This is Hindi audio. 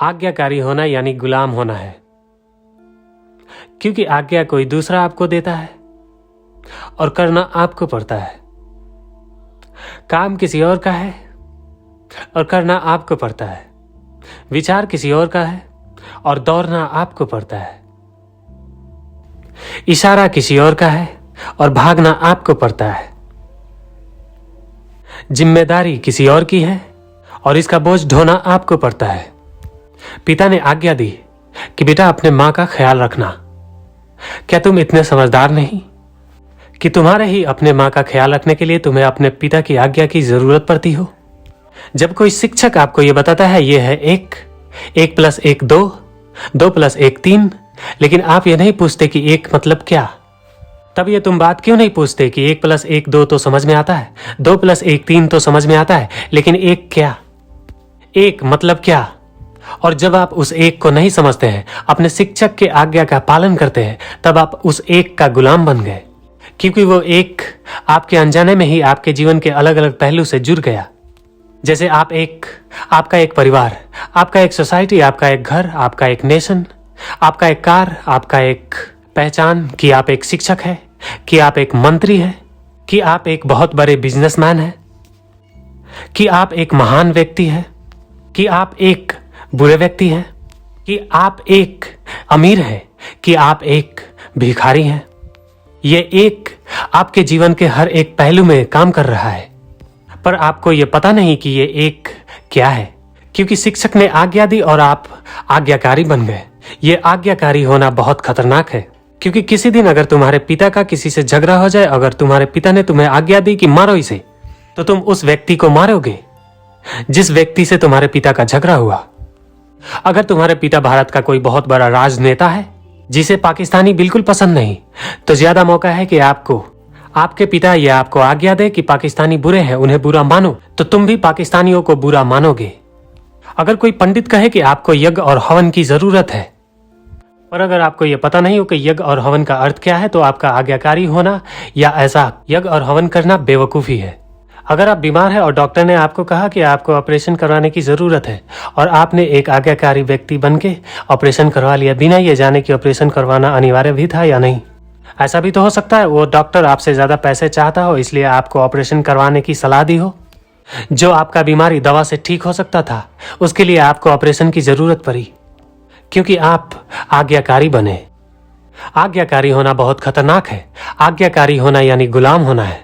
आज्ञाकारी होना यानी गुलाम होना है, क्योंकि आज्ञा कोई दूसरा आपको देता है और करना आपको पड़ता है। काम किसी और का है और करना आपको पड़ता है। विचार किसी और का है और दौड़ना आपको पड़ता है। इशारा किसी और का है और भागना आपको पड़ता है। जिम्मेदारी किसी और की है और इसका बोझ ढोना आपको पड़ता है। पिता ने आज्ञा दी कि बेटा अपने मां का ख्याल रखना। क्या तुम इतने समझदार नहीं कि तुम्हारे ही अपने मां का ख्याल रखने के लिए तुम्हें अपने पिता की आज्ञा की जरूरत पड़ती हो? जब कोई शिक्षक आपको यह बताता है यह है 1, 1 + 1 2, 2 + 1 3, लेकिन आप ये नहीं पूछते कि 1 मतलब क्या, तब ये तुम बात क्यों नहीं पूछते कि 1 + 1 2 तो समझ में आता है, 2 + 1 3 तो समझ में आता है, लेकिन 1 क्या, 1 मतलब क्या? और जब आप उस 1 को नहीं समझते हैं, अपने शिक्षक के आज्ञा का पालन करते हैं, तब आप उस 1 का गुलाम बन गए, क्योंकि वो 1 आपके अनजाने में ही आपके जीवन के अलग अलग पहलू से जुड़ गया। जैसे आपका एक परिवार, आपका एक सोसाइटी, आपका एक घर, आपका एक नेशन, आपका एक कार, आपका एक पहचान कि आप एक शिक्षक हैं, कि आप एक मंत्री हैं, कि आप एक बहुत बड़े बिजनेसमैन हैं, कि आप एक महान व्यक्ति हैं, कि आप एक बुरे व्यक्ति हैं, कि आप एक अमीर हैं, कि आप एक भिखारी हैं। ये 1 आपके जीवन के हर एक पहलू में काम कर रहा है, पर आपको ये पता नहीं कि ये 1 क्या है, क्योंकि शिक्षक ने आज्ञा दी और आप आज्ञाकारी बन गए। ये आज्ञाकारी होना बहुत खतरनाक है, क्योंकि किसी दिन अगर तुम्हारे पिता का किसी से झगड़ा हो जाए, अगर तुम्हारे पिता ने तुम्हें आज्ञा दी कि मारो इसे, तो तुम उस व्यक्ति को मारोगे जिस व्यक्ति से तुम्हारे पिता का झगड़ा हुआ। अगर तुम्हारे पिता भारत का कोई बहुत बड़ा राजनेता है जिसे पाकिस्तानी बिल्कुल पसंद नहीं, तो ज्यादा मौका है कि आपके पिता यह आपको आज्ञा दे कि पाकिस्तानी बुरे हैं, उन्हें बुरा मानो, तो तुम भी पाकिस्तानियों को बुरा मानोगे। अगर कोई पंडित कहे कि आपको यज्ञ और हवन की जरूरत है, और अगर आपको यह पता नहीं हो कि यज्ञ और हवन का अर्थ क्या है, तो आपका आज्ञाकारी होना या ऐसा यज्ञ और हवन करना बेवकूफी है। अगर आप बीमार हैं और डॉक्टर ने आपको कहा कि आपको ऑपरेशन करवाने की जरूरत है, और आपने एक आज्ञाकारी व्यक्ति बनके ऑपरेशन करवा लिया बिना ये जाने कि ऑपरेशन करवाना अनिवार्य भी था या नहीं। ऐसा भी तो हो सकता है वो डॉक्टर आपसे ज्यादा पैसे चाहता हो, इसलिए आपको ऑपरेशन करवाने की सलाह दी हो। जो आपका बीमारी दवा से ठीक हो सकता था, उसके लिए आपको ऑपरेशन की जरूरत पड़ी, क्योंकि आप आज्ञाकारी बने। आज्ञाकारी होना बहुत खतरनाक है। आज्ञाकारी होना यानी गुलाम होना है।